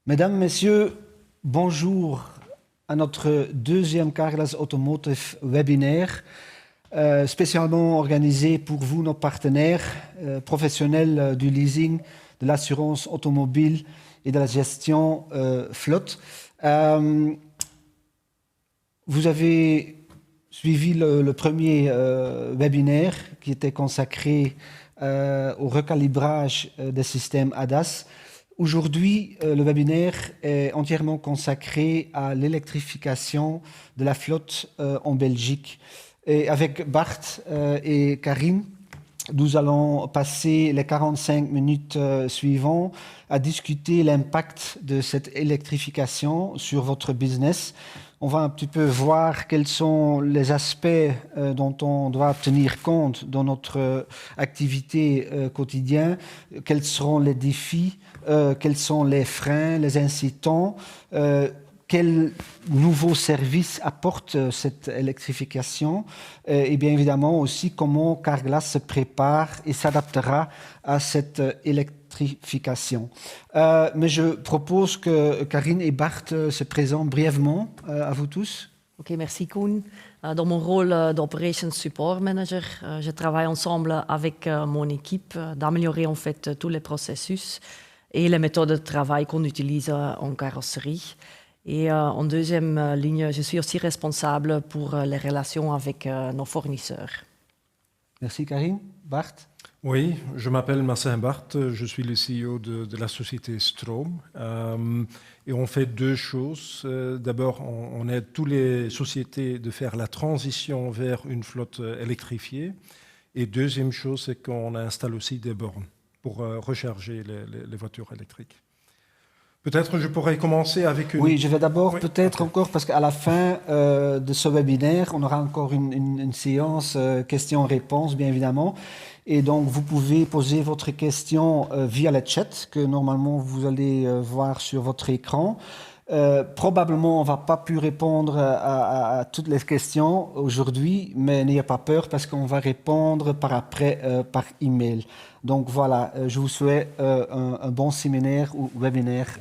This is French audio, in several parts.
Mesdames, Messieurs, bonjour à notre deuxième Carglass Automotive webinaire, spécialement organisé pour vous, nos partenaires professionnels du leasing, de l'assurance automobile et de la gestion flotte. Vous avez suivi le premier webinaire qui était consacré au recalibrage des systèmes ADAS. Aujourd'hui, le webinaire est entièrement consacré à l'électrification de la flotte en Belgique. Et avec Bart et Karine, nous allons passer les 45 minutes suivantes à discuter l'impact de cette électrification sur votre business. On va un petit peu voir quels sont les aspects dont on doit tenir compte dans notre activité quotidienne, quels seront les défis, quels sont les freins, les incitants, quels nouveaux services apporte cette électrification et bien évidemment aussi comment Carglass se prépare et s'adaptera à cette électrification. Mais je propose que Karine et Bart se présentent brièvement à vous tous. Ok, merci Koen. Dans mon rôle d'Operations Support Manager, je travaille ensemble avec mon équipe d'améliorer en fait tous les processus et les méthodes de travail qu'on utilise en carrosserie. Et en deuxième ligne, je suis aussi responsable pour les relations avec nos fournisseurs. Merci Karine. Bart? Oui, je m'appelle Marcin Bart, je suis le CEO de la société Stroom. Et on fait deux choses. D'abord, on aide toutes les sociétés de faire la transition vers une flotte électrifiée. Et deuxième chose, c'est qu'on installe aussi des bornes pour recharger les voitures électriques. Peut-être je pourrais commencer avec une... Oui, je vais d'abord peut-être encore, parce qu'à la fin de ce webinaire, on aura encore une séance questions-réponses, bien évidemment. Et donc, vous pouvez poser votre question via le chat, que normalement vous allez voir sur votre écran. Probablement, on ne va pas pu répondre à toutes les questions aujourd'hui, mais n'ayez pas peur parce qu'on va répondre par après par email. Donc voilà, je vous souhaite un bon séminaire ou webinaire.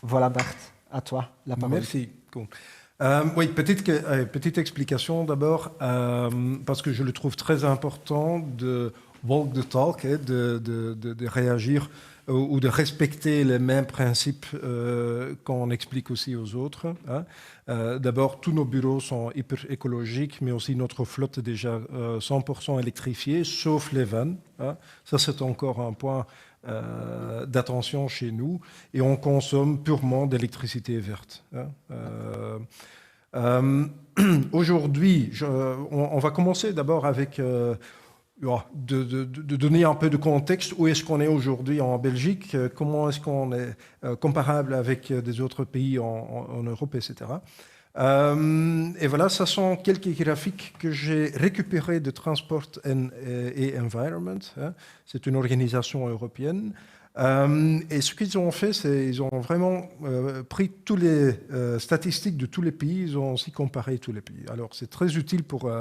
Voilà Bart, à toi la parole. Merci. Cool. Oui, petite explication d'abord, parce que je le trouve très important de walk the talk, de réagir ou de respecter les mêmes principes qu'on explique aussi aux autres. D'abord, tous nos bureaux sont hyper écologiques, mais aussi notre flotte est déjà 100% électrifiée, sauf les vannes. Ça, c'est encore un point d'attention chez nous. Et on consomme purement d'électricité verte. Aujourd'hui, on va commencer d'abord avec... de donner un peu de contexte, où est-ce qu'on est aujourd'hui en Belgique, comment est-ce qu'on est comparable avec des autres pays en Europe, etc. Et voilà, ce sont quelques graphiques que j'ai récupérés de Transport et Environment. C'est une organisation européenne. Et ce qu'ils ont fait, c'est qu'ils ont vraiment pris toutes les statistiques de tous les pays, ils ont aussi comparé tous les pays. Alors, c'est très utile pour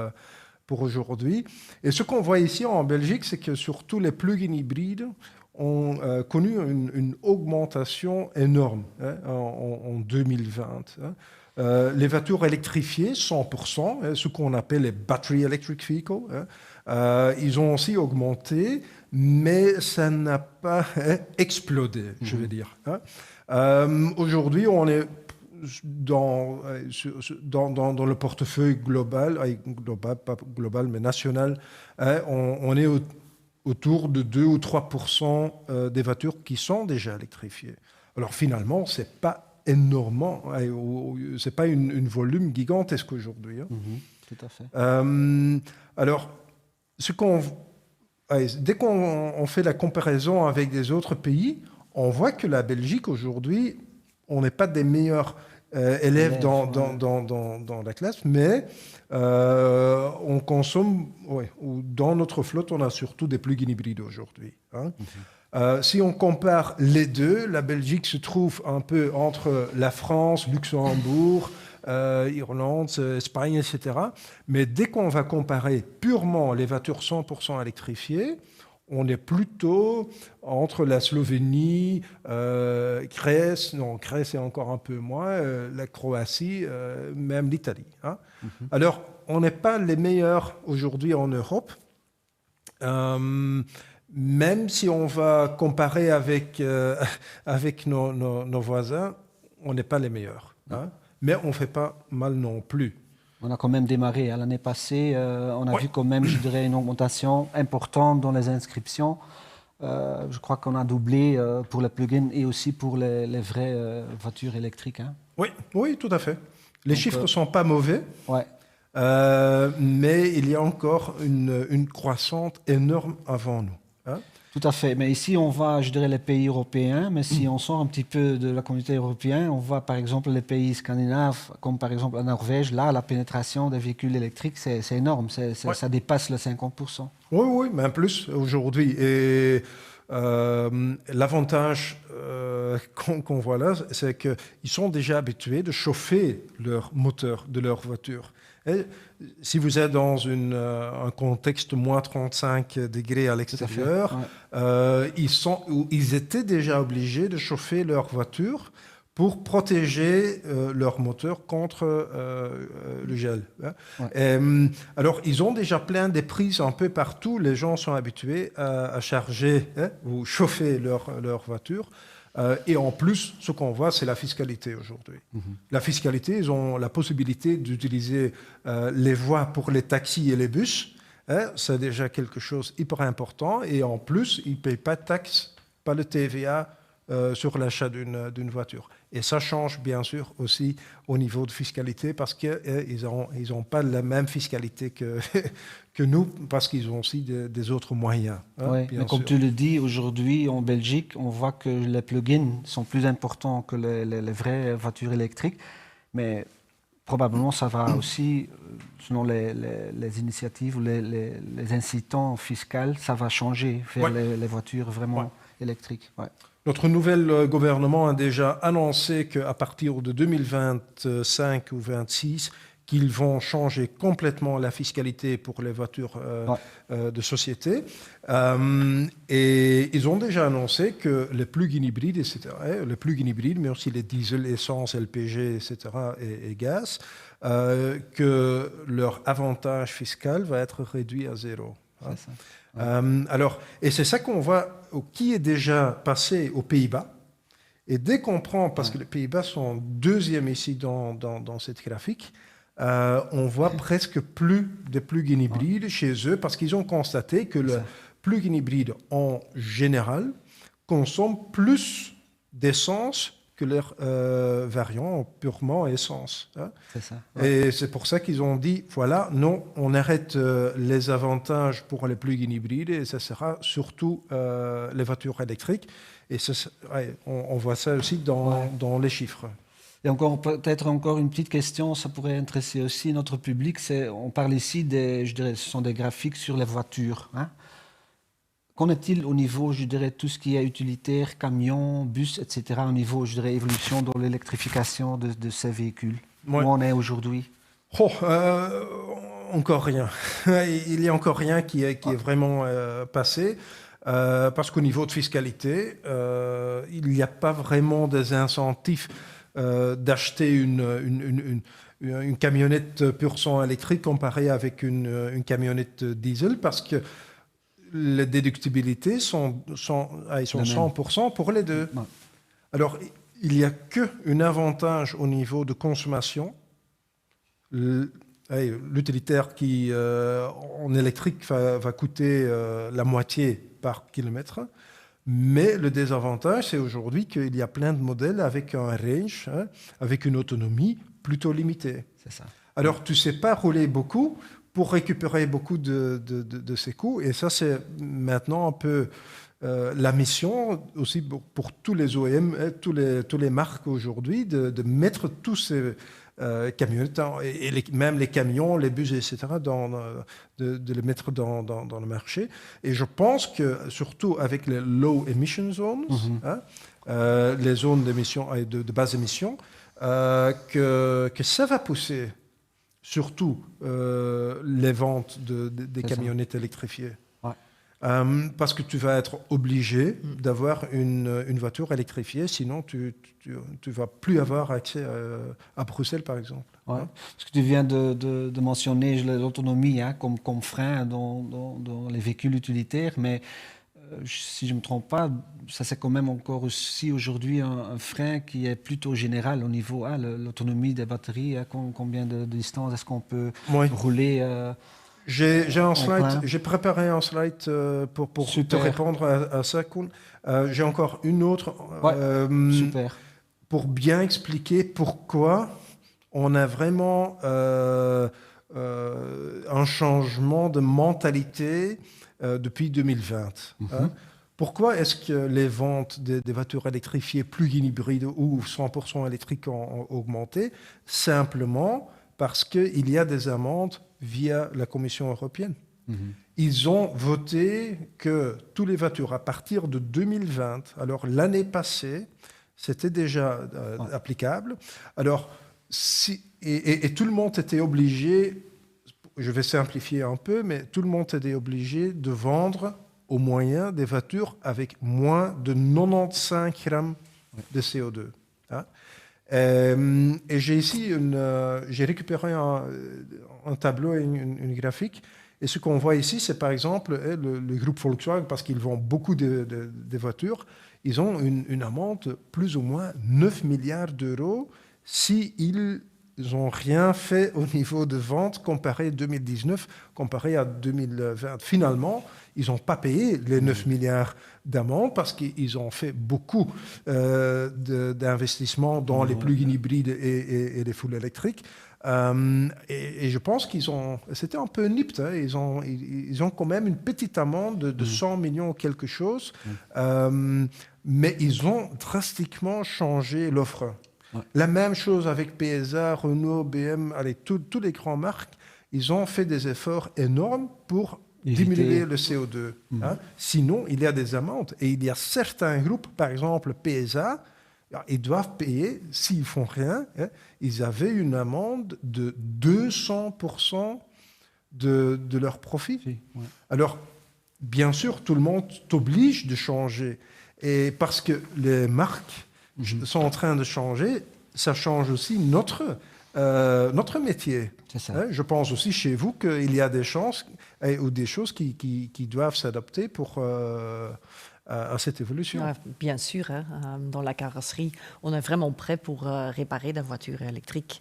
aujourd'hui. Et ce qu'on voit ici en Belgique, c'est que surtout les plug-in hybrides ont connu une augmentation énorme en 2020. Les voitures électrifiées, 100%, ce qu'on appelle les battery electric vehicles, ils ont aussi augmenté, mais ça n'a pas explodé, je veux dire. Aujourd'hui, on est dans le portefeuille global, pas global, mais national, on est autour de 2 ou 3% des voitures qui sont déjà électrifiées. Alors finalement, ce n'est pas énormément, ce n'est pas une volume gigantesque aujourd'hui. Tout à fait. Alors, dès qu'on fait la comparaison avec des autres pays, on voit que la Belgique aujourd'hui, on n'est pas des meilleurs élèves dans la classe, mais on consomme, dans notre flotte, on a surtout des plug-in hybrides aujourd'hui. Si on compare les deux, la Belgique se trouve un peu entre la France, Luxembourg, Irlande, Espagne, etc. Mais dès qu'on va comparer purement les voitures 100% électrifiées, On est plutôt entre la Slovénie, Grèce, non, Grèce est encore un peu moins, la Croatie, même l'Italie. Hein. Alors, on n'est pas les meilleurs aujourd'hui en Europe, même si on va comparer avec nos voisins, on n'est pas les meilleurs. Hein. Mais on ne fait pas mal non plus. On a quand même démarré. Hein. L'année passée, on a vu quand même, je dirais, une augmentation importante dans les inscriptions. Je crois qu'on a doublé pour les plugins et aussi pour les vraies voitures électriques. Hein. Oui, tout à fait. Les chiffres ne sont pas mauvais, ouais. Mais il y a encore une croissance énorme avant nous. Hein. Tout à fait. Mais ici, on voit, je dirais, les pays européens. Mais si on sort un petit peu de la communauté européenne, on voit par exemple les pays scandinaves, comme par exemple la Norvège. Là, la pénétration des véhicules électriques, c'est énorme. Ça dépasse le 50%. Oui, même plus aujourd'hui. Et l'avantage qu'on voit là, c'est qu'ils sont déjà habitués de chauffer leur moteur de leur voiture. Et si vous êtes dans un contexte moins 35 degrés à l'extérieur, ouais. Ils étaient déjà obligés de chauffer leur voiture pour protéger leur moteur contre le gel. Hein. Ouais. Alors, ils ont déjà plein de prises un peu partout. Les gens sont habitués à charger ou chauffer leur voiture. Et en plus, ce qu'on voit, c'est la fiscalité aujourd'hui. La fiscalité, ils ont la possibilité d'utiliser les voies pour les taxis et les bus. Hein, c'est déjà quelque chose d'hyper important. Et en plus, ils ne payent pas de taxes, pas de TVA sur l'achat d'une voiture. Et ça change bien sûr aussi au niveau de fiscalité parce qu'ils n'ont pas la même fiscalité que nous parce qu'ils ont aussi des autres moyens. Hein, oui, mais comme tu le dis, aujourd'hui en Belgique, on voit que les plugins sont plus importants que les vraies voitures électriques. Mais probablement ça va aussi, selon les initiatives ou les incitants fiscaux, ça va changer vers les voitures vraiment électriques. Ouais. Notre nouvel gouvernement a déjà annoncé qu'à partir de 2025 ou 2026, qu'ils vont changer complètement la fiscalité pour les voitures de société. Et ils ont déjà annoncé que les plug-in hybrides, etc., les plug-in hybrides, mais aussi les diesel, essence, LPG, etc., et gaz, que leur avantage fiscal va être réduit à zéro. Hein. C'est ça. Alors, et c'est ça qu'on voit, qui est déjà passé aux Pays-Bas. Et dès qu'on prend, parce que les Pays-Bas sont deuxième ici dans cette graphique, on voit presque plus de plug-in hybrides chez eux, parce qu'ils ont constaté que le plug-in hybride, en général, consomme plus d'essence que leurs variants purement essence. Hein. C'est ça. Ouais. Et c'est pour ça qu'ils ont dit, voilà, non, on arrête les avantages pour les plug-in hybrides et ça sera surtout les voitures électriques. Et on voit ça aussi dans les chiffres. Et encore, peut-être encore une petite question, ça pourrait intéresser aussi notre public. On parle ici, je dirais, ce sont des graphiques sur les voitures. Hein. Qu'en est-il au niveau, je dirais, tout ce qui est utilitaire, camions, bus, etc., au niveau, je dirais, évolution dans l'électrification de ces véhicules? Où on est aujourd'hui? Encore rien. Il n'y a encore rien qui est vraiment passé. Parce qu'au niveau de fiscalité, il n'y a pas vraiment des incentives d'acheter une camionnette pur sang électrique comparée avec une camionnette diesel, parce que les déductibilités sont 100% pour les deux. Ouais. Alors, il n'y a qu'un avantage au niveau de consommation. L'utilitaire qui, en électrique, va coûter la moitié par kilomètre. Mais le désavantage, c'est aujourd'hui qu'il y a plein de modèles avec un range, avec une autonomie plutôt limitée. C'est ça. Alors, tu ne sais pas rouler beaucoup pour récupérer beaucoup de ces coûts. Et ça, c'est maintenant un peu la mission aussi pour tous les OEM, tous les marques aujourd'hui, de mettre tous ces camionnettes et même les camions, les bus, etc., de les mettre dans le marché. Et je pense que, surtout avec les low emission zones, les zones d'émission, de basse émission, que ça va pousser surtout les ventes des camionnettes électrifiées. Ouais. parce que tu vas être obligé d'avoir une voiture électrifiée, sinon tu vas plus avoir accès à Bruxelles, par exemple. Ouais. Parce que tu viens de mentionner l'autonomie comme frein dans les véhicules utilitaires, mais si je ne me trompe pas, ça c'est quand même encore aussi aujourd'hui un frein qui est plutôt général au niveau l'autonomie des batteries. Combien de distance est-ce qu'on peut Oui. rouler J'ai un slide, plein. j'ai préparé un slide pour te Super. répondre à ça, Koen. J'ai encore une autre Super. pour bien expliquer pourquoi on a vraiment un changement de mentalité depuis 2020. Hein. Pourquoi est-ce que les ventes des voitures électrifiées plug-in hybrides ou 100% électriques ont augmenté? Simplement parce qu'il y a des amendes via la Commission européenne. Ils ont voté que toutes les voitures à partir de 2020, alors l'année passée, c'était déjà applicable. Alors, et tout le monde était obligé, je vais simplifier un peu, mais tout le monde était obligé de vendre au moyen des voitures avec moins de 95 grammes de CO2. Hein. Et j'ai ici j'ai récupéré un tableau et une graphique. Et ce qu'on voit ici, c'est par exemple le groupe Volkswagen, parce qu'ils vendent beaucoup de voitures, ils ont une amende plus ou moins 9 milliards d'euros s'ils n'ont rien fait au niveau de vente comparé à 2019, comparé à 2020. Finalement, ils n'ont pas payé les 9 milliards d'amende parce qu'ils ont fait beaucoup d'investissements dans les plug-in hybrides et les full électriques. Et je pense c'était un peu nipt, hein, ils ont quand même une petite amende de 100 millions ou quelque chose, mais ils ont drastiquement changé l'offre. La même chose avec PSA, Renault, BM, toutes les grandes marques, ils ont fait des efforts énormes pour diminuer le CO2. Hein. Sinon, il y a des amendes. Et il y a certains groupes, par exemple PSA, ils doivent payer, s'ils ne font rien, hein, ils avaient une amende de 200% de leur profit. Alors, bien sûr, tout le monde t'oblige de changer. Et parce que les marques sont en train de changer, ça change aussi notre métier. C'est ça. Hein, je pense aussi chez vous qu'il y a des chances ou des choses qui doivent s'adapter pour à cette évolution. Bien sûr, hein, dans la carrosserie, on est vraiment prêt pour réparer des voitures électriques.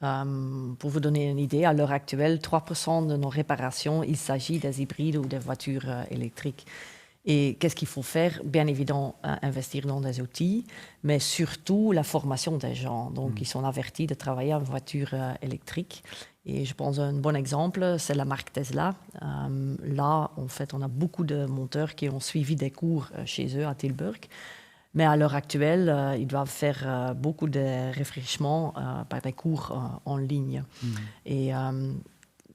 Pour vous donner une idée, à l'heure actuelle, 3% de nos réparations, il s'agit des hybrides ou des voitures électriques. Et qu'est-ce qu'il faut faire? Bien évidemment, investir dans des outils, mais surtout la formation des gens. Donc, ils sont avertis de travailler en voiture électrique. Et je pense un bon exemple, c'est la marque Tesla. Là, en fait, on a beaucoup de monteurs qui ont suivi des cours chez eux à Tilburg. Mais à l'heure actuelle, ils doivent faire beaucoup de rafraîchissement par des cours en ligne. Et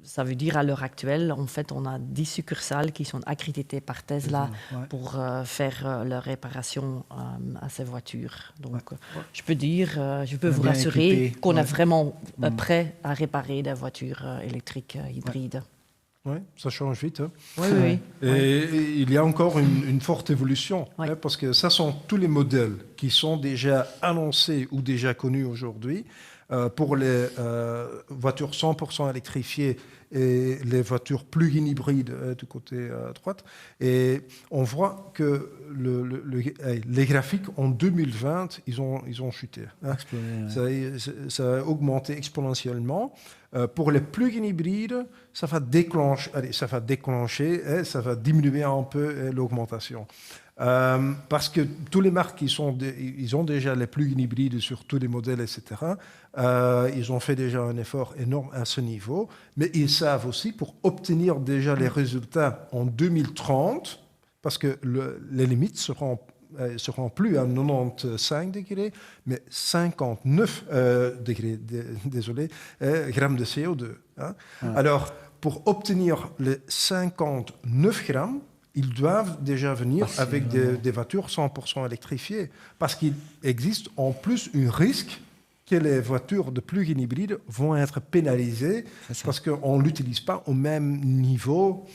ça veut dire à l'heure actuelle, en fait, on a 10 succursales qui sont accréditées par Tesla pour faire leur réparation à ces voitures. Donc, je peux vous rassurer qu'on est vraiment prêt à réparer des voitures électriques hybrides. Oui, ça change vite. Hein. Oui. Et il y a encore une forte évolution, hein, parce que ça sont tous les modèles qui sont déjà annoncés ou déjà connus aujourd'hui. Pour les voitures 100% électrifiées et les voitures plug-in hybrides du côté droite. Et on voit que les graphiques en 2020, ils ont chuté. Hein. Ça a augmenté exponentiellement. Pour les plug-in hybrides, ça va déclencher, ça va diminuer un peu l'augmentation. Parce que tous les marques ils ont déjà les plug-in hybrides sur tous les modèles, etc. Ils ont fait déjà un effort énorme à ce niveau, mais ils savent aussi pour obtenir déjà les résultats en 2030, parce que les limites seront plus à 95 degrés, mais 59 degrés, grammes de CO2. Hein. Alors, pour obtenir les 59 grammes, ils doivent déjà venir avec des voitures 100% électrifiées, parce qu'il existe en plus un risque que les voitures de plug-in hybride vont être pénalisées parce qu'on ne l'utilise pas au même niveau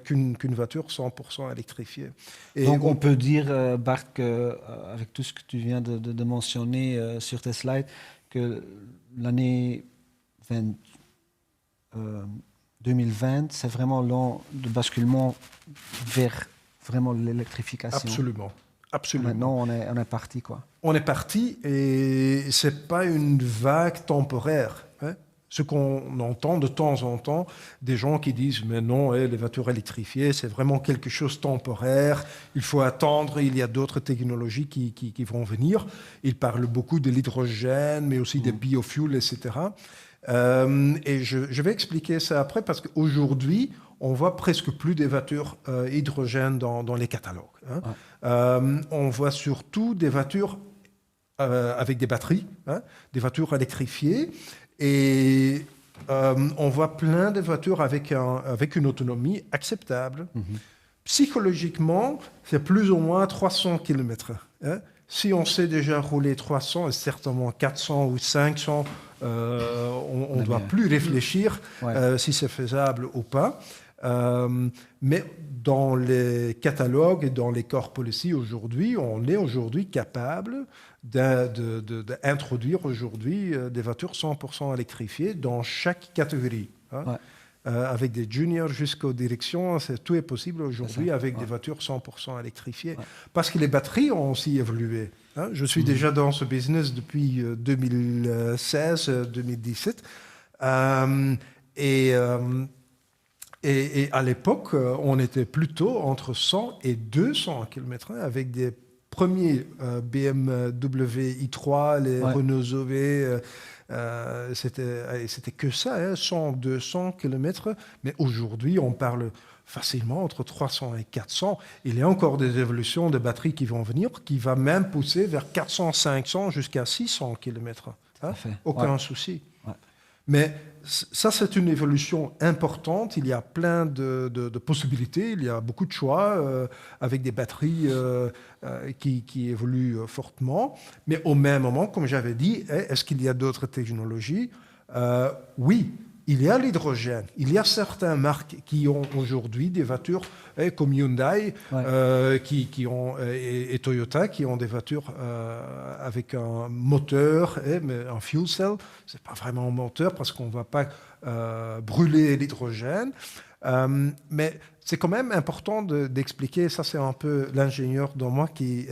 qu'une voiture 100% électrifiée. Et donc on peut dire, Bart, qu'avec tout ce que tu viens de mentionner sur tes slides, que l'année 2020, c'est vraiment l'an de basculement vers vraiment l'électrification. Absolument. Absolument. Maintenant, on est parti, quoi. On est parti et ce n'est pas une vague temporaire. Hein. Ce qu'on entend de temps en temps, des gens qui disent « mais non, les voitures électrifiées, c'est vraiment quelque chose de temporaire, il faut attendre, il y a d'autres technologies qui vont venir ». Ils parlent beaucoup de l'hydrogène, mais aussi des biofuels, etc. Et je vais expliquer ça après, parce qu'aujourd'hui, on voit presque plus des voitures hydrogène dans les catalogues. Hein. Ouais. On voit surtout des voitures avec des batteries, hein, des voitures électrifiées, et on voit plein de voitures avec une autonomie acceptable. Psychologiquement, c'est plus ou moins 300 km. Hein. Si on sait déjà rouler 300 et certainement 400 ou 500, on ne doit plus réfléchir si c'est faisable ou pas. Mais dans les catalogues et dans les core policy aujourd'hui, on est aujourd'hui capable d'introduire aujourd'hui des voitures 100% électrifiées dans chaque catégorie. Hein. Ouais. Avec des juniors jusqu'aux directions, tout est possible aujourd'hui avec des voitures 100% électrifiées. Ouais. Parce que les batteries ont aussi évolué. Hein. Je suis déjà dans ce business depuis 2016-2017. Et à l'époque, on était plutôt entre 100 et 200 km avec des premiers BMW i3, les Renault Zoé. C'était que ça, hein, 100, 200 km. Mais aujourd'hui, on parle facilement entre 300 et 400. Il y a encore des évolutions de batteries qui vont venir, qui va même pousser vers 400, 500 jusqu'à 600 km. Hein? Aucun souci. Ouais. Mais ça, c'est une évolution importante. Il y a plein de possibilités. Il y a beaucoup de choix avec des batteries qui évoluent fortement. Mais au même moment, comme j'avais dit, est-ce qu'il y a d'autres technologies? Oui, il y a l'hydrogène. Il y a certaines marques qui ont aujourd'hui des voitures comme Hyundai et Toyota qui ont des voitures avec un moteur, mais un fuel cell. Ce n'est pas vraiment un moteur parce qu'on ne va pas brûler l'hydrogène. Mais c'est quand même important d'expliquer, ça c'est un peu l'ingénieur dans moi qui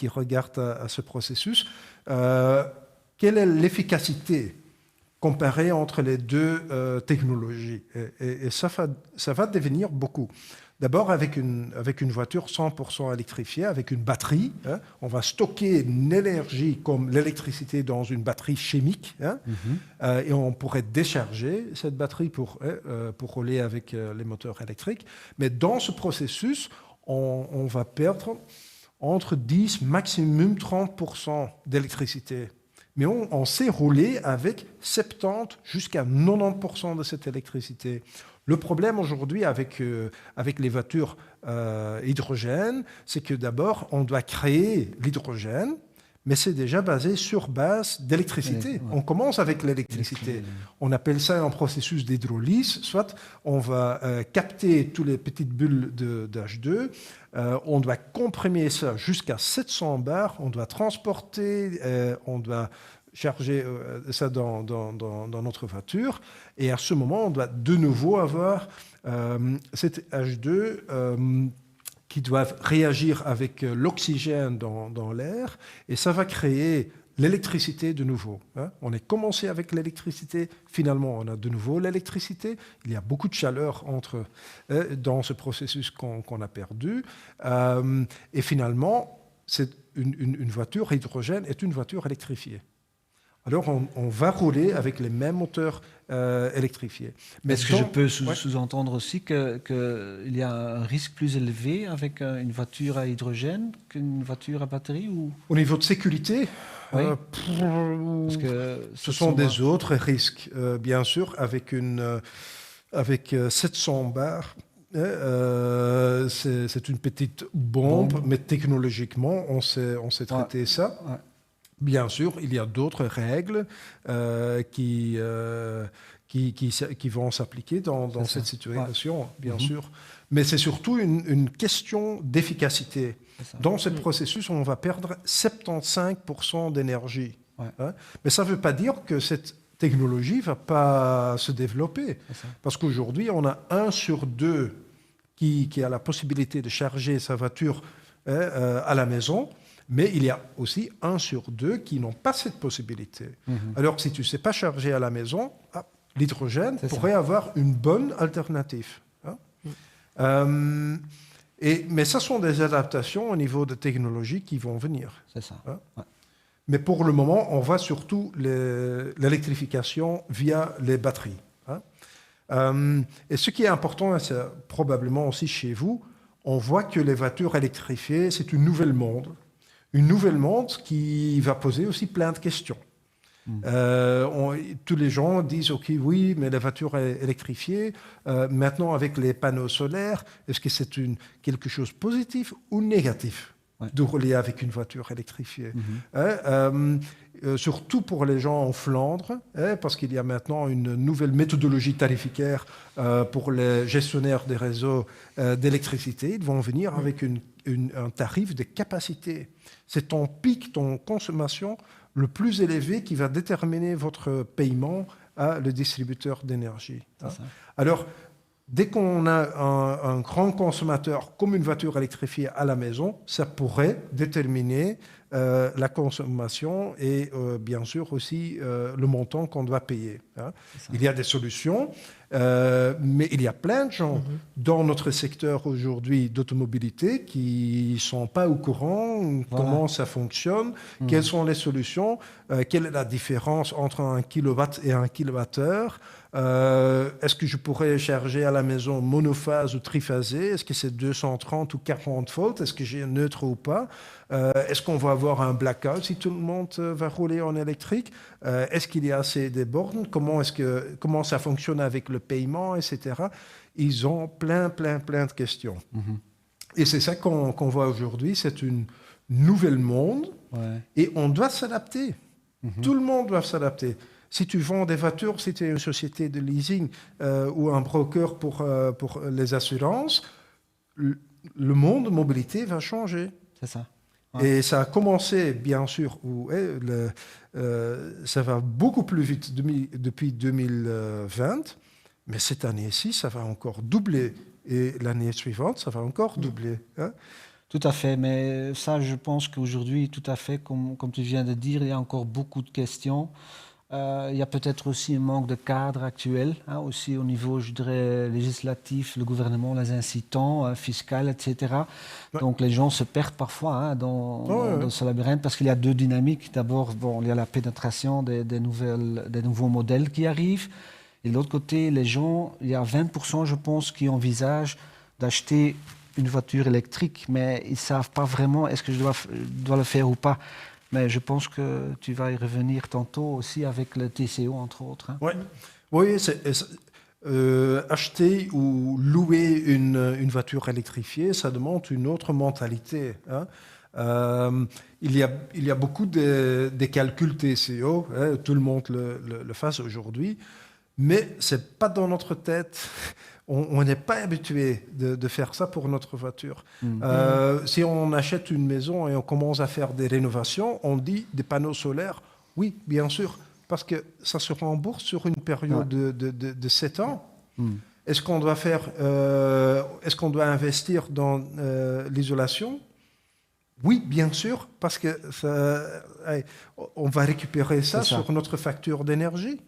regarde à ce processus, quelle est l'efficacité comparée entre les deux technologies. Et ça va devenir beaucoup. D'abord, avec une voiture 100% électrifiée, avec une batterie, hein, on va stocker une énergie comme l'électricité dans une batterie chimique, hein, et on pourrait décharger cette batterie pour rouler avec les moteurs électriques. Mais dans ce processus, on va perdre entre 10, maximum 30% d'électricité. Mais on sait rouler avec 70 jusqu'à 90% de cette électricité. Le problème aujourd'hui avec les voitures hydrogène, c'est que d'abord, on doit créer l'hydrogène, mais c'est déjà basé sur base d'électricité. On commence avec l'électricité. On appelle ça un processus d'hydrolyse, soit on va capter toutes les petites bulles d'H2, on doit comprimer ça jusqu'à 700 bars, on doit transporter, on doit charger ça dans notre voiture, et à ce moment, on doit de nouveau avoir cette H2 qui doivent réagir avec l'oxygène dans l'air, et ça va créer l'électricité de nouveau. Hein. On est commencé avec l'électricité, finalement on a de nouveau l'électricité, il y a beaucoup de chaleur dans ce processus qu'on a perdu, et finalement, une voiture hydrogène est une voiture électrifiée. Alors, on va rouler avec les mêmes moteurs électrifiés. Mais est-ce que je peux sous-entendre aussi qu'il y a un risque plus élevé avec une voiture à hydrogène qu'une voiture à batterie ou... Au niveau de sécurité, parce que ce sont des autres risques. Bien sûr, avec 700 bars, c'est une petite bombe, mais technologiquement, on sait traiter ça. Ouais. Bien sûr, il y a d'autres règles qui vont s'appliquer dans cette situation, bien sûr. Mais c'est surtout une question d'efficacité. Dans ce processus, on va perdre 75% d'énergie. Ouais. Hein. Mais ça ne veut pas dire que cette technologie ne va pas se développer. Parce qu'aujourd'hui, on a 1 sur 2 qui a la possibilité de charger sa voiture à la maison. Mais il y a aussi 1 sur 2 qui n'ont pas cette possibilité. Alors que si tu ne sais pas charger à la maison, l'hydrogène pourrait avoir une bonne alternative. Hein. Mais ça sont des adaptations au niveau de technologie qui vont venir. C'est ça. Hein. Ouais. Mais pour le moment, on voit surtout l'électrification via les batteries. Hein. Et ce qui est important, et c'est probablement aussi chez vous, on voit que les voitures électrifiées, c'est une nouvelle monde. Une nouvelle monde qui va poser aussi plein de questions. Tous les gens disent, OK, oui, mais la voiture est électrifiée. Maintenant, avec les panneaux solaires, est-ce que c'est quelque chose de positif ou négatif de rouler avec une voiture électrifiée? Surtout pour les gens en Flandre, parce qu'il y a maintenant une nouvelle méthodologie tarifaire pour les gestionnaires des réseaux d'électricité. Ils vont venir avec un tarif de capacité. C'est ton pic, ton consommation le plus élevé qui va déterminer votre paiement à le distributeur d'énergie. Hein. Alors, dès qu'on a un grand consommateur comme une voiture électrifiée à la maison, ça pourrait déterminer la consommation et bien sûr aussi le montant qu'on doit payer. Hein. Il y a des solutions, mais il y a plein de gens dans notre secteur aujourd'hui d'automobilité qui ne sont pas au courant comment ça fonctionne, quelles sont les solutions, quelle est la différence entre 1 kilowatt et 1 kilowattheure. Est-ce que je pourrais charger à la maison monophase ou triphasé? Est-ce que c'est 230 ou 40 volts? Est-ce que j'ai un neutre ou pas? Est-ce qu'on va avoir un blackout si tout le monde va rouler en électrique? Est-ce qu'il y a assez de bornes? Comment ça fonctionne avec le paiement, etc. Ils ont plein de questions. Et c'est ça qu'on voit aujourd'hui. C'est une nouvelle monde et on doit s'adapter. Tout le monde doit s'adapter. Si tu vends des voitures, si tu es une société de leasing ou un broker pour les assurances, le monde de mobilité va changer. C'est ça. Ouais. Et ça a commencé, bien sûr, ça va beaucoup plus vite depuis 2020, mais cette année-ci, ça va encore doubler. Et l'année suivante, ça va encore doubler. Hein. Tout à fait, mais ça, je pense qu'aujourd'hui, tout à fait, comme tu viens de dire, il y a encore beaucoup de questions. Il y a peut-être aussi un manque de cadre actuel, hein, aussi au niveau, je dirais, législatif, le gouvernement les incitant, fiscal, etc. Ouais. Donc les gens se perdent parfois dans ce labyrinthe parce qu'il y a 2 dynamiques. D'abord, il y a la pénétration des nouveaux modèles qui arrivent. Et de l'autre côté, les gens, il y a 20%, je pense, qui envisagent d'acheter une voiture électrique, mais ils ne savent pas vraiment est-ce que je dois le faire ou pas. Mais je pense que tu vas y revenir tantôt aussi avec le TCO, entre autres. Hein. Oui, acheter ou louer une voiture électrifiée, ça demande une autre mentalité. Hein. Il y a beaucoup de calculs TCO, hein, tout le monde le fait aujourd'hui, mais ce n'est pas dans notre tête. On n'est pas habitué de faire ça pour notre voiture. Si on achète une maison et on commence à faire des rénovations, on dit des panneaux solaires, oui, bien sûr, parce que ça se rembourse sur une période de 7 ans. Est-ce qu'on doit investir dans l'isolation? Oui, bien sûr, parce que on va récupérer ça sur notre facture d'énergie.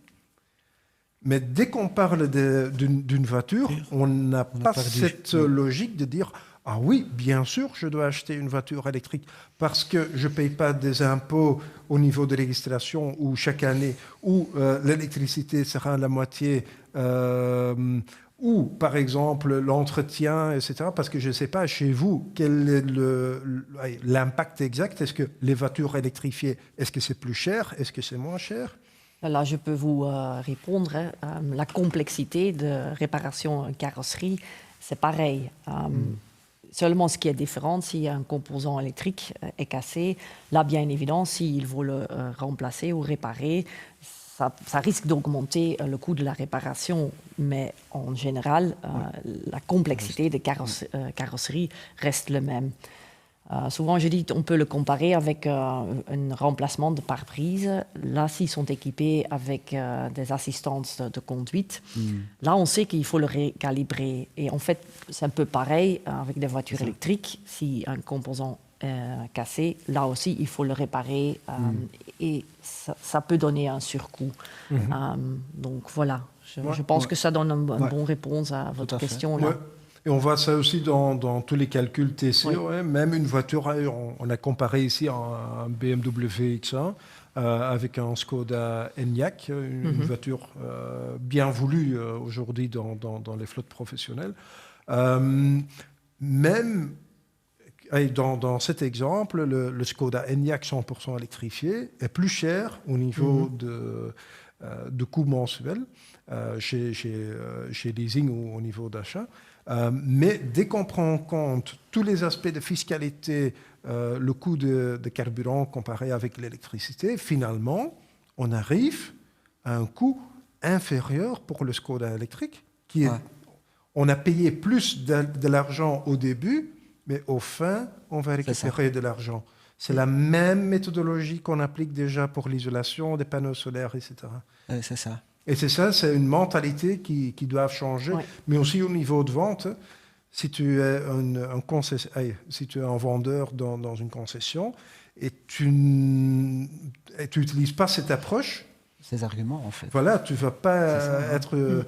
Mais dès qu'on parle d'une voiture, on n'a pas cette logique de dire « Ah oui, bien sûr, je dois acheter une voiture électrique parce que je ne paye pas des impôts au niveau de régistration ou chaque année, ou l'électricité sera à la moitié, ou par exemple l'entretien, etc. » Parce que je ne sais pas chez vous quel est l'impact exact. Est-ce que les voitures électrifiées, est-ce que c'est plus cher? Est-ce que c'est moins cher? Là, je peux vous répondre. La complexité de réparation carrosserie, c'est pareil. seulement ce qui est différent, si un composant électrique est cassé, là, bien évidemment, s'il faut le remplacer ou réparer, ça risque d'augmenter le coût de la réparation, mais en général, la complexité des carrosseries reste le même. Souvent, je dis on peut le comparer avec un remplacement de pare-brise. Là, s'ils sont équipés avec des assistances de conduite, là, on sait qu'il faut le récalibrer. Et en fait, c'est un peu pareil avec des voitures électriques. Si un composant est cassé, là aussi, il faut le réparer et ça peut donner un surcoût. Donc voilà, je pense que ça donne une bonne réponse à votre question. Là. Et on voit ça aussi dans tous les calculs TC. Oui. Même une voiture, on a comparé ici un BMW X1 avec un Skoda Enyaq, une voiture bien voulue aujourd'hui dans les flottes professionnelles. Même dans cet exemple, le Skoda Enyaq 100% électrifié est plus cher au niveau de coût mensuel chez leasing ou au niveau d'achat. Mais dès qu'on prend en compte tous les aspects de fiscalité, le coût de carburant comparé avec l'électricité, finalement, on arrive à un coût inférieur pour le Skoda électrique. On a payé plus de l'argent au début, mais au fin, on va récupérer de l'argent. C'est la même méthodologie qu'on applique déjà pour l'isolation des panneaux solaires, etc. C'est ça. Et c'est une mentalité qui doit changer, mais aussi au niveau de vente. Si tu es si tu es un vendeur dans une concession et tu n'utilises pas cette approche, ces arguments en fait. Voilà, tu vas pas être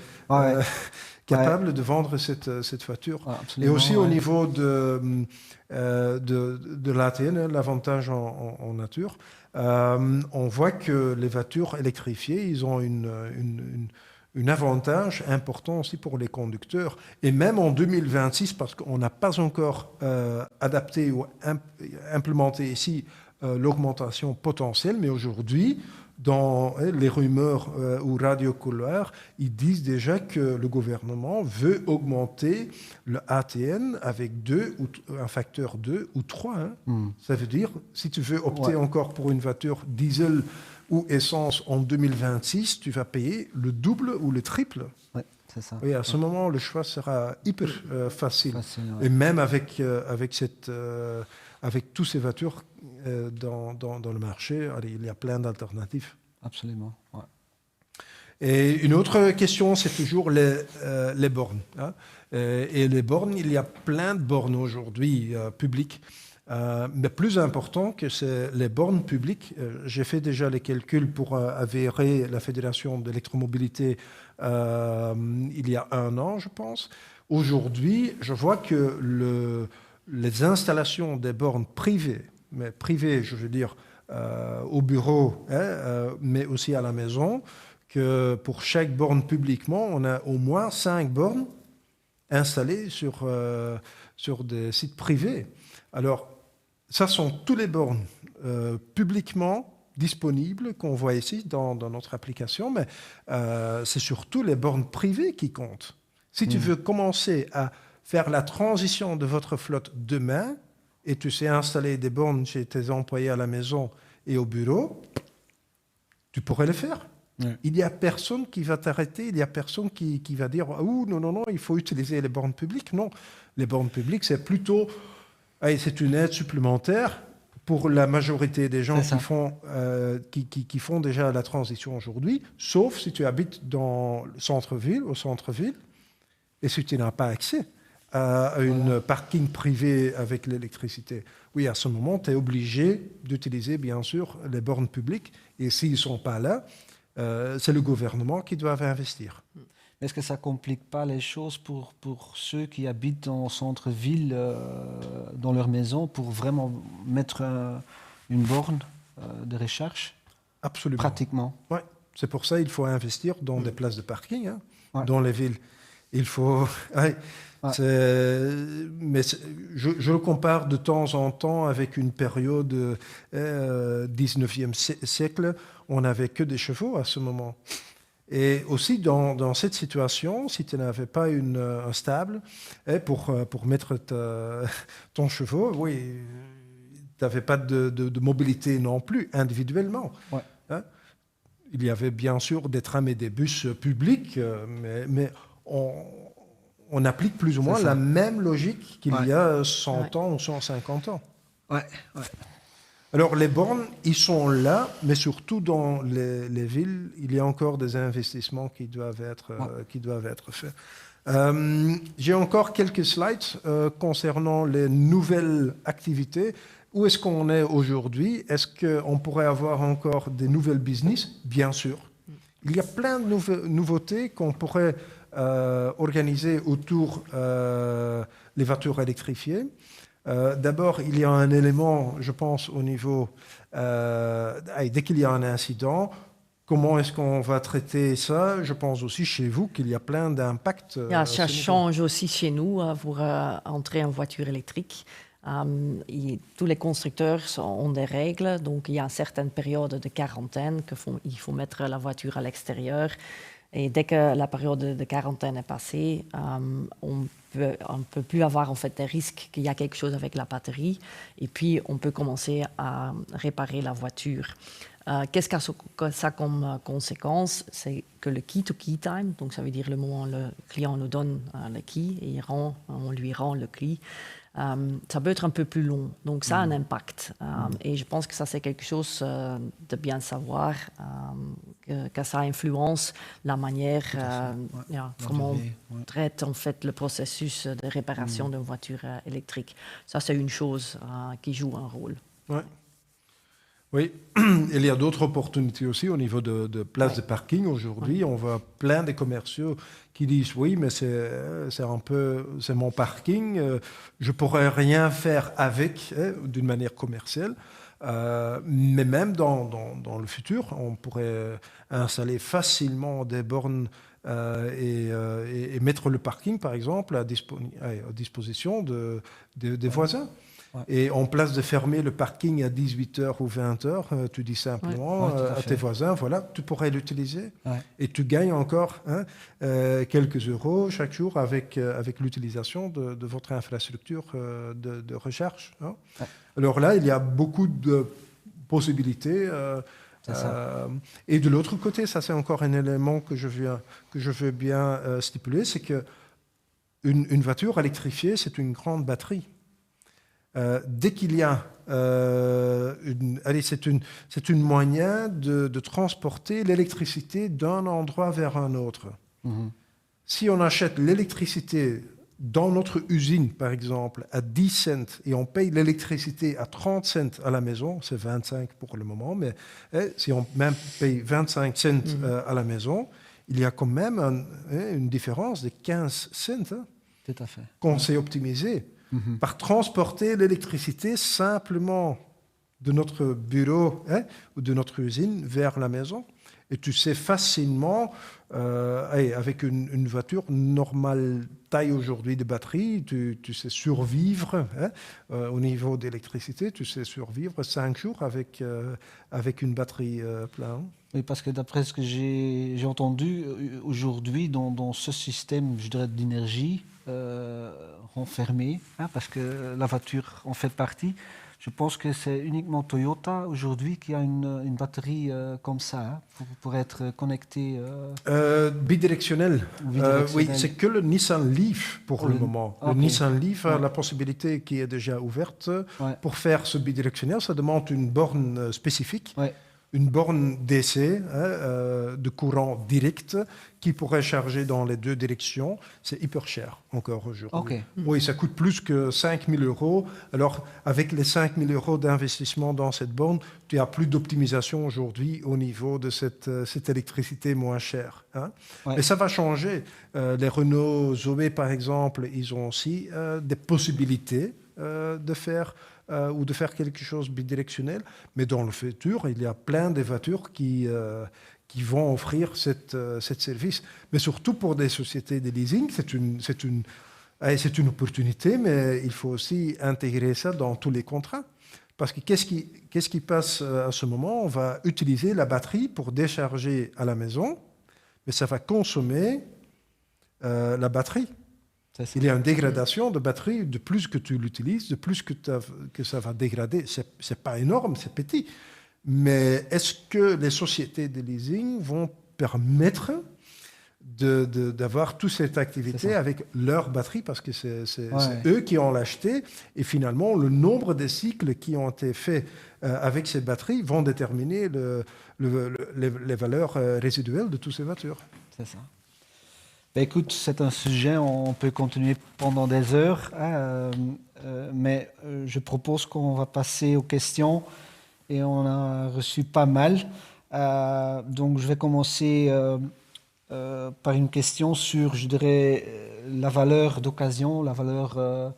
capable de vendre cette voiture. Et aussi au niveau de l'ATN, l'avantage en nature. On voit que les voitures électrifiées, ils ont un avantage important aussi pour les conducteurs. Et même en 2026, parce qu'on n'a pas encore adapté ou implémenté ici l'augmentation potentielle, mais aujourd'hui, dans les rumeurs ou radio-couloirs, ils disent déjà que le gouvernement veut augmenter le ATN avec un facteur 2 ou 3. Ça veut dire, si tu veux opter encore pour une voiture diesel ou essence en 2026, tu vas payer le double ou le triple. Oui, c'est ça. Et à ce moment, le choix sera hyper facile. Et même avec toutes ces voitures dans le marché, il y a plein d'alternatives. Absolument. Ouais. Et une autre question, c'est toujours les bornes. Et les bornes, il y a plein de bornes aujourd'hui publiques. Mais plus important que c'est les bornes publiques, j'ai fait déjà les calculs pour avérer la Fédération d'électromobilité il y a 1 an, je pense. Aujourd'hui, je vois que les installations des bornes privées, mais privées, je veux dire, au bureau, mais aussi à la maison, que pour chaque borne publiquement, on a au moins 5 bornes installées sur des sites privés. Alors, ça sont toutes les bornes publiquement disponibles qu'on voit ici dans notre application, mais c'est surtout les bornes privées qui comptent. Si tu veux commencer à faire la transition de votre flotte demain, et tu sais installer des bornes chez tes employés à la maison et au bureau, tu pourrais le faire. Il n'y a personne qui va t'arrêter, il n'y a personne qui va dire « non, il faut utiliser les bornes publiques ». Non, les bornes publiques, c'est plutôt c'est une aide supplémentaire pour la majorité des gens qui font déjà la transition aujourd'hui, sauf si tu habites au centre-ville, et si tu n'as pas accès à une parking privé avec l'électricité. Oui, à ce moment, tu es obligé d'utiliser, bien sûr, les bornes publiques. Et s'ils ne sont pas là, c'est le gouvernement qui doit investir. Est-ce que ça ne complique pas les choses pour ceux qui habitent en centre-ville, dans leur maison, pour vraiment mettre une borne de recharge? Absolument. Pratiquement. Oui, c'est pour ça qu'il faut investir dans des places de parking, dans les villes. Il faut... Mais je le compare de temps en temps avec une période 19e siècle. On n'avait que des chevaux à ce moment. Et aussi, dans cette situation, si tu n'avais pas un stable pour mettre ton cheval, oui, tu n'avais pas de mobilité non plus, individuellement. Ouais. Hein. Il y avait bien sûr des trams et des bus publics, mais on applique plus ou moins la même logique qu'il y a 100 ans ou 150 ans. Ouais, ouais. Alors, les bornes, ils sont là, mais surtout dans les villes, il y a encore des investissements qui doivent être faits. J'ai encore quelques slides concernant les nouvelles activités. Où est-ce qu'on est aujourd'hui? Est-ce qu'on pourrait avoir encore des nouvelles business? Bien sûr. Il y a plein de nouveautés qu'on pourrait organiser autour des voitures électrifiées. D'abord, il y a un élément, je pense, au niveau, dès qu'il y a un incident, comment est-ce qu'on va traiter ça? Je pense aussi chez vous qu'il y a plein d'impacts. Ça change aussi chez nous pour entrer en voiture électrique. Tous les constructeurs ont des règles, donc il y a certaines périodes de quarantaine qu'il faut mettre la voiture à l'extérieur. Et dès que la période de quarantaine est passée, on ne peut plus avoir en fait des risques qu'il y a quelque chose avec la batterie. Et puis, on peut commencer à réparer la voiture. Qu'est-ce que ça a comme conséquence? C'est que le key-to-key time, donc ça veut dire le moment où le client nous donne le key et on lui rend le key, ça peut être un peu plus long. Donc ça a un impact. Et je pense que ça, c'est quelque chose de bien savoir, que ça influence la manière comment on traite en fait le processus de réparation d'une voiture électrique. Ça, c'est une chose qui joue un rôle. Ouais. Oui, il y a d'autres opportunités aussi au niveau de places de parking. Aujourd'hui, on voit plein de commerciaux qui disent oui, mais c'est mon parking, je pourrais rien faire avec d'une manière commerciale. Mais même dans le futur, on pourrait installer facilement des bornes et mettre le parking, par exemple, à disposition des voisins. Ouais. Et en place de fermer le parking à 18h ou 20h, tu dis simplement à tes voisins, voilà, tu pourrais l'utiliser. Ouais. Et tu gagnes encore quelques euros chaque jour avec l'utilisation de votre infrastructure de recherche. Hein. Ouais. Alors là, il y a beaucoup de possibilités. Et de l'autre côté, ça c'est encore un élément que je veux bien stipuler, c'est qu'une voiture électrifiée, c'est une grande batterie. Dès qu'il y a c'est une moyen de transporter l'électricité d'un endroit vers un autre. Mm-hmm. Si on achète l'électricité dans notre usine, par exemple, à 10 cents et on paye l'électricité à 30 cents à la maison, c'est 25 pour le moment, mais si on même paye 25 cents à la maison, il y a quand même une différence de 15 cents Tout à fait. Qu'on sait optimiser. Par transporter l'électricité simplement de notre bureau ou de notre usine vers la maison. Et tu sais facilement, avec une voiture normale taille aujourd'hui de batterie, tu sais survivre au niveau d'électricité, tu sais survivre 5 jours avec une batterie pleine. Oui, parce que d'après ce que j'ai entendu, aujourd'hui, dans ce système, je dirais, d'énergie renfermé, parce que la voiture en fait partie, je pense que c'est uniquement Toyota aujourd'hui qui a une batterie comme ça, pour être connecté. Bidirectionnel. Oui, c'est que le Nissan Leaf pour le moment. Okay. Le Nissan Leaf a la possibilité qui est déjà ouverte. Ouais. Pour faire ce bidirectionnel, ça demande une borne spécifique. Ouais. Une borne DC de courant direct qui pourrait charger dans les deux directions. C'est hyper cher encore aujourd'hui. Okay. Oui, ça coûte plus que 5 000 €. Alors, avec les 5 000 € d'investissement dans cette borne, tu n'as plus d'optimisation aujourd'hui au niveau de cette électricité moins chère. Hein. Ouais. Mais ça va changer. Les Renault Zoe, par exemple, ils ont aussi des possibilités de faire quelque chose bidirectionnel. Mais dans le futur, il y a plein de voitures qui vont offrir cette service. Mais surtout pour des sociétés de leasing, c'est une opportunité, mais il faut aussi intégrer ça dans tous les contrats. Parce que qu'est-ce qui passe à ce moment? On va utiliser la batterie pour décharger à la maison, mais ça va consommer la batterie. C'est ça. Il y a une dégradation de batterie, de plus que tu l'utilises, de plus que ça va dégrader. C'est pas énorme, c'est petit. Mais est-ce que les sociétés de leasing vont permettre d'avoir toute cette activité avec leur batterie, parce que c'est eux qui ont l'acheté, et finalement, le nombre de cycles qui ont été faits avec ces batteries vont déterminer les valeurs résiduelles de toutes ces voitures. C'est ça. Ben, écoute, c'est un sujet, on peut continuer pendant des heures, hein, mais je propose qu'on va passer aux questions, et on a reçu pas mal. Donc, je vais commencer par une question sur, je dirais, la valeur d'occasion, la valeur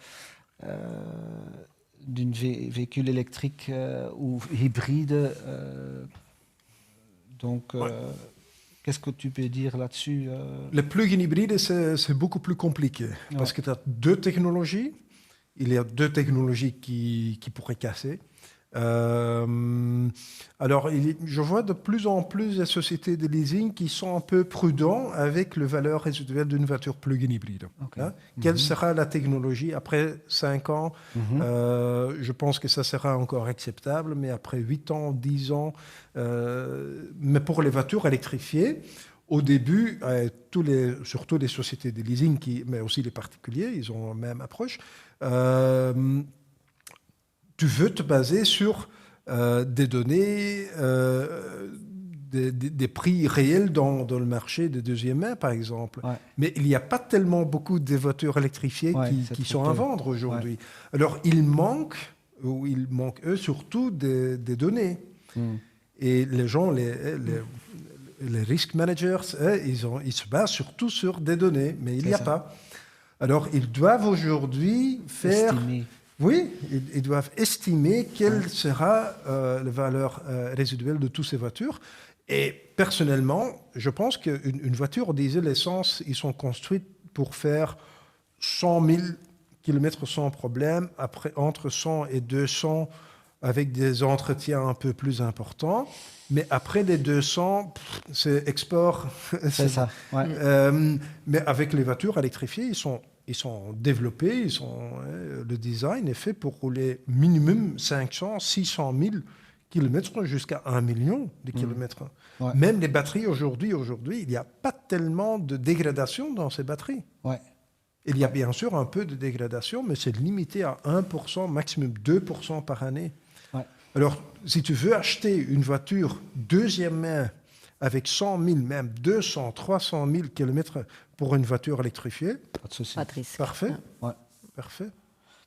d'un véhicule électrique ou hybride. Donc, qu'est-ce que tu peux dire là-dessus Le plug-in hybride, c'est beaucoup plus compliqué, parce que tu as deux technologies. Il y a deux technologies qui pourraient casser. Alors, je vois de plus en plus des sociétés de leasing qui sont un peu prudents avec la valeur résiduelle d'une voiture plug-in hybride. Okay. Hein? Quelle sera la technologie après 5 ans? Je pense que ça sera encore acceptable, mais après 8 ans, 10 ans, mais pour les voitures électrifiées, au début, surtout les sociétés de leasing, mais aussi les particuliers, ils ont la même approche. Tu veux te baser sur des données, des prix réels dans le marché de deuxième main, par exemple. Ouais. Mais il n'y a pas tellement beaucoup de voitures électrifiées qui sont à vendre aujourd'hui. Ouais. Alors, il manque, eux, surtout des données. Et les gens, les risk managers, ils se basent surtout sur des données, mais il n'y a pas. Alors, ils doivent aujourd'hui faire... Estimer. Oui, ils doivent estimer quelle sera la valeur résiduelle de toutes ces voitures. Et personnellement, je pense qu'une voiture au diesel essence, ils sont construites pour faire 100 000 km sans problème, après, entre 100 et 200 avec des entretiens un peu plus importants. Mais après les 200, c'est export. C'est ça, ouais. Mais avec les voitures électrifiées, ils sont développés, le design est fait pour rouler minimum 500, 600 000 km jusqu'à 1 million de kilomètres. Ouais. Même les batteries aujourd'hui, il n'y a pas tellement de dégradation dans ces batteries. Ouais. Il y a bien sûr un peu de dégradation, mais c'est limité à 1%, maximum 2% par année. Ouais. Alors, si tu veux acheter une voiture deuxième main avec 100 000, même 200, 300 000 km pour une voiture électrifiée. Pas de souci. Pas de risque. Parfait. Ouais. Parfait.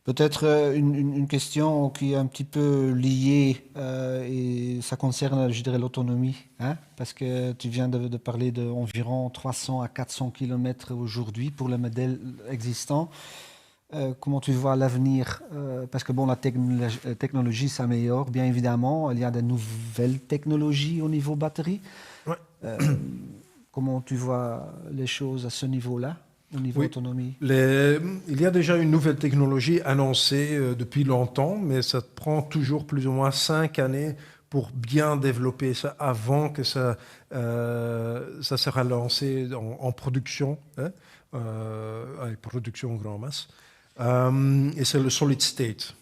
Peut-être une question qui est un petit peu liée et ça concerne, je dirais, l'autonomie. Hein, parce que tu viens de parler d'environ 300 à 400 km aujourd'hui pour le modèle existant. Comment tu vois l'avenir parce que bon, la technologie s'améliore, bien évidemment. Il y a de nouvelles technologies au niveau batterie. Ouais. Comment tu vois les choses à ce niveau-là, au niveau autonomie? Il y a déjà une nouvelle technologie annoncée depuis longtemps, mais ça prend toujours plus ou moins 5 années pour bien développer ça avant que ça sera lancé en production, avec production grand masse. Et c'est le solid state.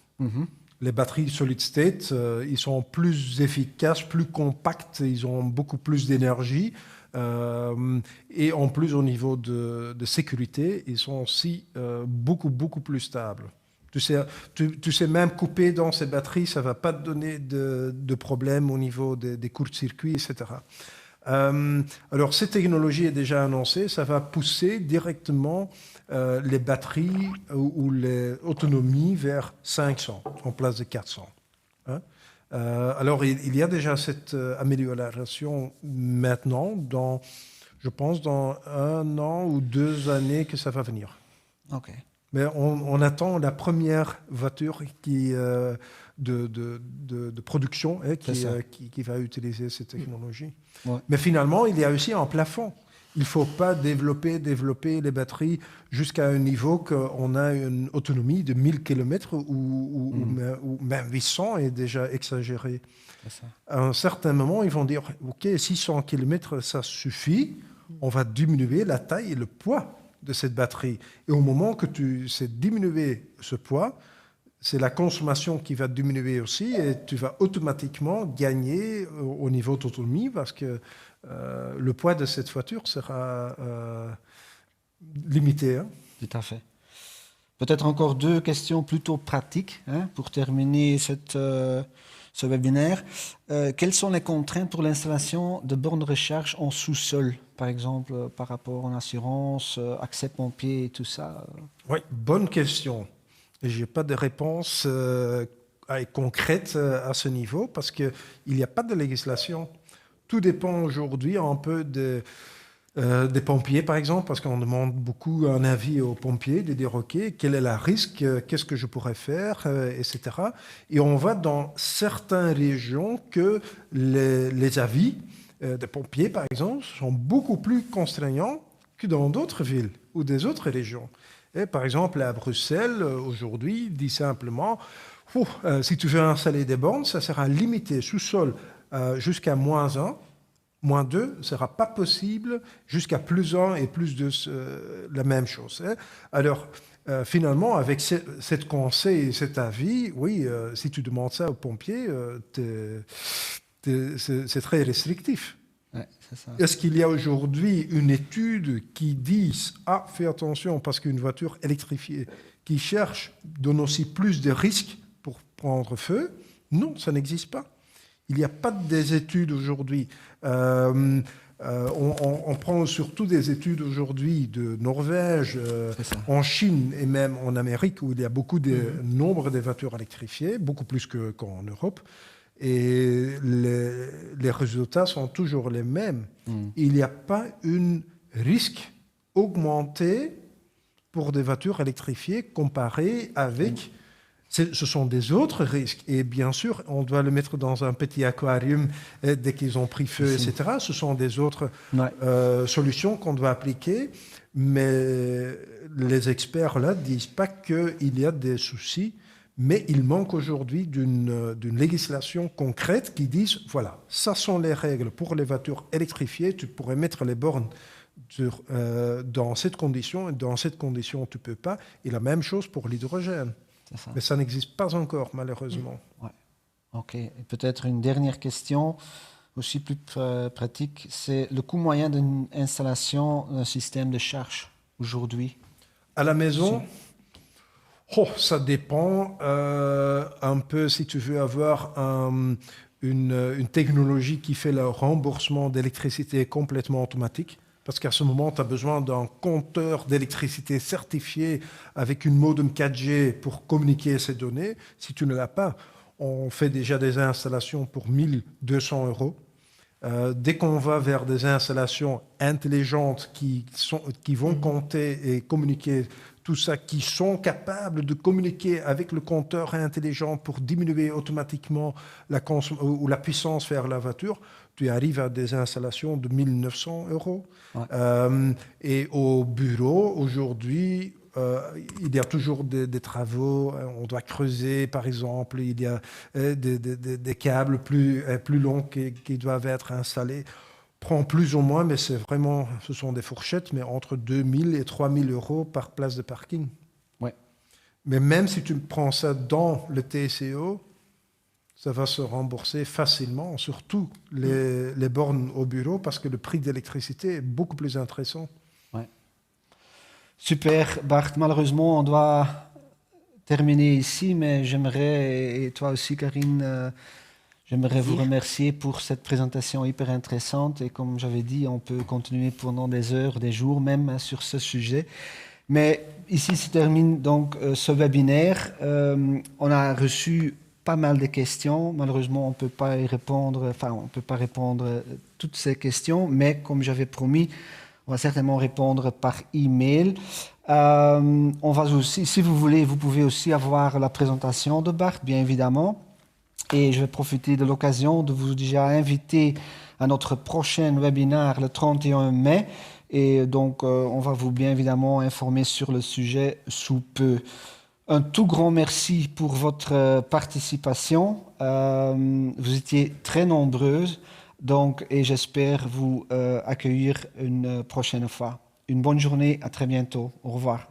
Les batteries solid state, ils sont plus efficaces, plus compacts, ils ont beaucoup plus d'énergie. Et en plus, au niveau de sécurité, ils sont aussi beaucoup plus stables. Tu sais même couper dans ces batteries, ça ne va pas te donner de problème au niveau des courts-circuits, etc. Alors, cette technologie est déjà annoncée, ça va pousser directement les batteries ou les autonomies vers 500 en place de 400. Hein? Alors, il y a déjà cette amélioration maintenant, je pense dans 1 an ou 2 années que ça va venir. Okay. Mais on attend la première voiture de production qui va utiliser cette technologie. Ouais. Mais finalement, il y a aussi un plafond. Il ne faut pas développer les batteries jusqu'à un niveau qu'on a une autonomie de 1000 km ou même 800 est déjà exagéré. À un certain moment, ils vont dire « Ok, 600 km, ça suffit. on va diminuer la taille et le poids de cette batterie. Et au moment que tu sais diminuer ce poids, c'est la consommation qui va diminuer aussi et tu vas automatiquement gagner au niveau d'autonomie parce que le poids de cette voiture sera limité. Hein. Tout à fait. Peut-être encore 2 questions plutôt pratiques pour terminer ce webinaire. Quelles sont les contraintes pour l'installation de bornes de recharge en sous-sol, par exemple, par rapport en assurance, accès pompier et tout ça? Oui, bonne question. Je n'ai pas de réponse concrète à ce niveau parce qu'il n'y a pas de législation. Tout dépend aujourd'hui un peu des pompiers, par exemple, parce qu'on demande beaucoup un avis aux pompiers, de dire, OK, quel est le risque, qu'est-ce que je pourrais faire, etc. Et on voit dans certaines régions que les avis des pompiers, par exemple, sont beaucoup plus contraignants que dans d'autres villes ou des autres régions. Et par exemple, à Bruxelles, aujourd'hui, dit simplement, si tu veux installer des bornes, ça sera limité sous-sol jusqu'à -1. -2 ne sera pas possible jusqu'à +1 et +2, la même chose. Hein. Alors, finalement, avec cette conseil et cet avis, oui, si tu demandes ça aux pompiers, c'est très restrictif. Ouais, c'est ça. Est-ce qu'il y a aujourd'hui une étude qui dit « Ah, fais attention parce qu'une voiture électrifiée qui cherche donne aussi plus de risques pour prendre feu ?» Non, ça n'existe pas. Il n'y a pas des études aujourd'hui. On prend surtout des études aujourd'hui de Norvège, en Chine et même en Amérique où il y a beaucoup de nombre de voitures électrifiées, beaucoup plus qu'en Europe. Et les résultats sont toujours les mêmes. Il n'y a pas un risque augmenté pour des voitures électrifiées comparé avec... Ce sont des autres risques. Et bien sûr, on doit le mettre dans un petit aquarium dès qu'ils ont pris feu, etc. Ce sont des autres solutions qu'on doit appliquer. Mais les experts là ne disent pas qu'il y a des soucis. Mais il manque aujourd'hui d'une législation concrète qui dise, voilà, ça sont les règles pour les voitures électrifiées. Tu pourrais mettre les bornes dans cette condition. Et dans cette condition, tu ne peux pas. Et la même chose pour l'hydrogène. Ça. Mais ça n'existe pas encore, malheureusement. Ouais. OK. Et peut-être une dernière question, aussi plus pratique, c'est le coût moyen d'une installation d'un système de charge aujourd'hui? À la maison, ça dépend un peu si tu veux avoir une technologie qui fait le remboursement d'électricité complètement automatique. Parce qu'à ce moment, tu as besoin d'un compteur d'électricité certifié avec une modem 4G pour communiquer ces données. Si tu ne l'as pas, on fait déjà des installations pour 1 200 €. Dès qu'on va vers des installations intelligentes qui vont compter et communiquer tout ça, qui sont capables de communiquer avec le compteur intelligent pour diminuer automatiquement la puissance vers la voiture, tu arrives à des installations de 1 900 €. Ouais. Et au bureau, aujourd'hui, il y a toujours des travaux. On doit creuser, par exemple. Il y a des câbles plus longs qui doivent être installés. Prend plus ou moins, mais ce sont des fourchettes, mais entre 2 000 et 3 000 € par place de parking. Ouais. Mais même si tu prends ça dans le TCO, ça va se rembourser facilement, surtout les bornes au bureau, parce que le prix d'électricité est beaucoup plus intéressant. Ouais. Super, Bart. Malheureusement, on doit terminer ici, mais j'aimerais, et toi aussi, Karine, j'aimerais vous remercier pour cette présentation hyper intéressante. Et comme j'avais dit, on peut continuer pendant des heures, des jours même sur ce sujet. Mais ici se termine donc ce webinaire. On a reçu pas mal de questions. Malheureusement, on ne peut pas y répondre, on peut pas répondre à toutes ces questions, mais comme j'avais promis, on va certainement répondre par email. On va aussi, si vous voulez, vous pouvez aussi avoir la présentation de Bart, bien évidemment. Et je vais profiter de l'occasion de vous déjà inviter à notre prochain webinaire le 31 mai. Et donc, on va vous bien évidemment informer sur le sujet sous peu. Un tout grand merci pour votre participation. Vous étiez très nombreuses. Donc, et j'espère vous accueillir une prochaine fois. Une bonne journée, à très bientôt. Au revoir.